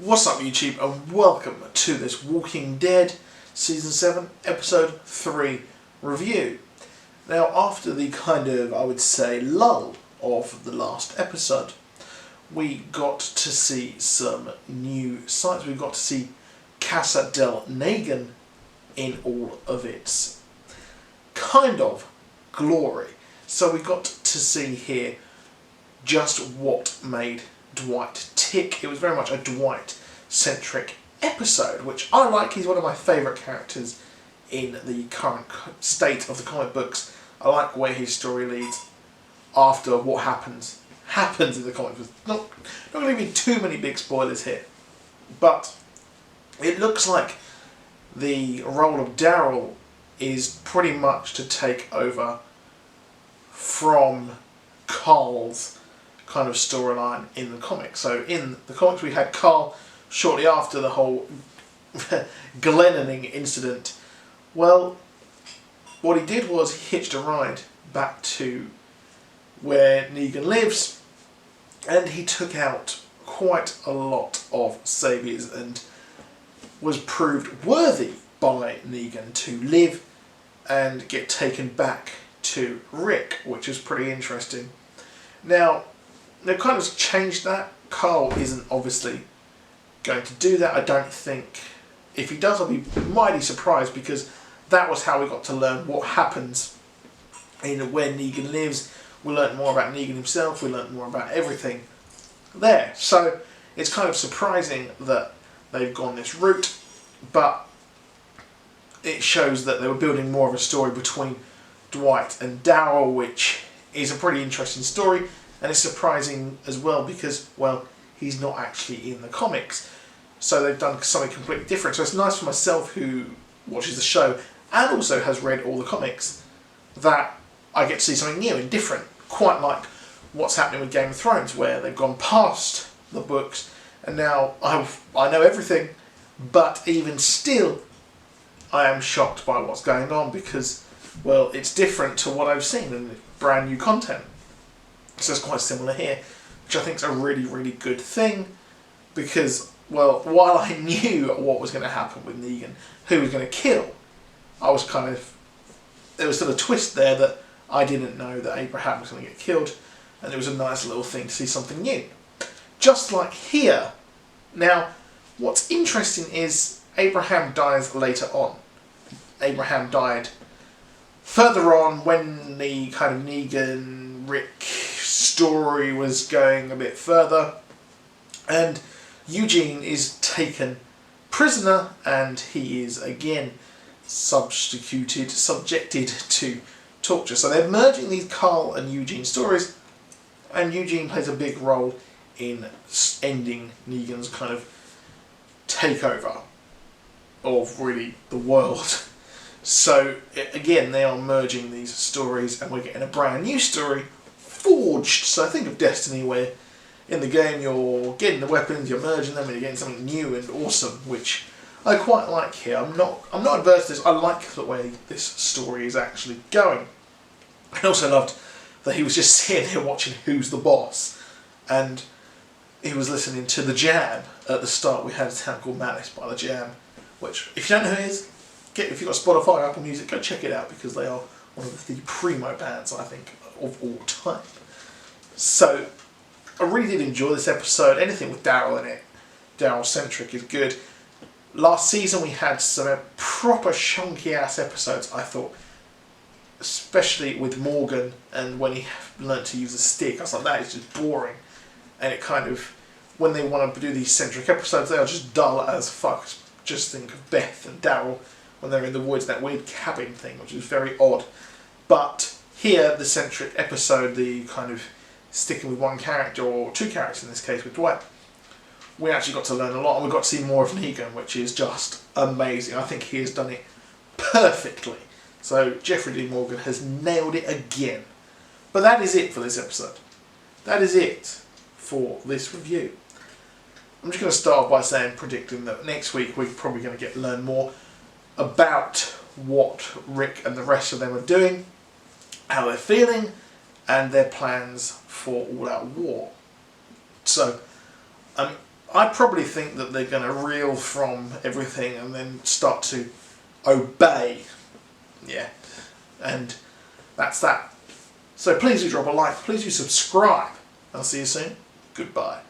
What's up YouTube, and welcome to this Walking Dead Season 7 Episode 3 review. Now, after the kind of, I would say, lull of the last episode, we got to see some new sights. We got to see Casa del Negan in all of its kind of glory. So we got to see here just what made Dwight tick. It was very much a Dwight-centric episode, which I like. He's one of my favourite characters in the current state of the comic books. I like where his story leads after what happens in the comic books. Not going to be too many big spoilers here, but it looks like the role of Daryl is pretty much to take over from Carl's kind of storyline in the comics. So in the comics we had Carl shortly after the whole Glennoning incident. Well, what he did was he hitched a ride back to where Negan lives, and he took out quite a lot of saviors and was proved worthy by Negan to live and get taken back to Rick, which is pretty interesting. Now, they've kind of changed that. Carl isn't obviously going to do that. I don't think. If he does, I'll be mighty surprised, because that was how we got to learn what happens in where Negan lives. We learned more about Negan himself. We learned more about everything there. So it's kind of surprising that they've gone this route, but it shows that they were building more of a story between Dwight and Daryl, which is a pretty interesting story. And it's surprising as well because, well, he's not actually in the comics. So they've done something completely different. So it's nice for myself, who watches the show and also has read all the comics, that I get to see something new and different. Quite like what's happening with Game of Thrones, where they've gone past the books and now I know everything, but even still I am shocked by what's going on because, well, it's different to what I've seen and brand new content. So it's quite similar here, which I think is a really, really good thing, because, well, while I knew what was going to happen with Negan, who was going to kill, I was kind of, there was still a twist there that I didn't know that Abraham was going to get killed, and it was a nice little thing to see something new. Just like here. Now, what's interesting is Abraham dies later on. Abraham died further on when the kind of Negan-Rick story was going a bit further, and Eugene is taken prisoner and he is again subjected to torture. So they're merging these Carl and Eugene stories, and Eugene plays a big role in ending Negan's kind of takeover of really the world. So again, they are merging these stories and we're getting a brand new story forged. So think of Destiny, where in the game you're getting the weapons, you're merging them, and you're getting something new and awesome, which I quite like here. I'm not adverse to this. I like the way this story is actually going. I also loved that he was just sitting there watching Who's the Boss, and he was listening to The Jam at the start. We had a town called Malice by The Jam, which, if you don't know who it is, if you've got Spotify or Apple Music, go check it out, because they are one of the primo bands, I think, of all time. So I really did enjoy this episode. Anything with Daryl in it, Daryl-centric, is good. Last season we had some proper chunky ass episodes, I thought, especially with Morgan, and when he learnt to use a stick. I was like, that is just boring. And it kind of, when they want to do these centric episodes, they are just dull as fuck. Just think of Beth and Daryl when they're in the woods, that weird cabin thing, which is very odd. But here, the centric episode, the kind of sticking with one character, or two characters in this case with Dwight, we actually got to learn a lot, and we got to see more of Negan, which is just amazing. I think he has done it perfectly. So Jeffrey D. Morgan has nailed it again. But that is it for this episode. That is it for this review. I'm just going to start off by saying, predicting that next week we're probably going to learn more about what Rick and the rest of them are doing, how they're feeling, and their plans for all-out war. So I probably think that they're going to reel from everything and then start to obey. Yeah, and that's that. So please do drop a like, please do subscribe. I'll see you soon. Goodbye.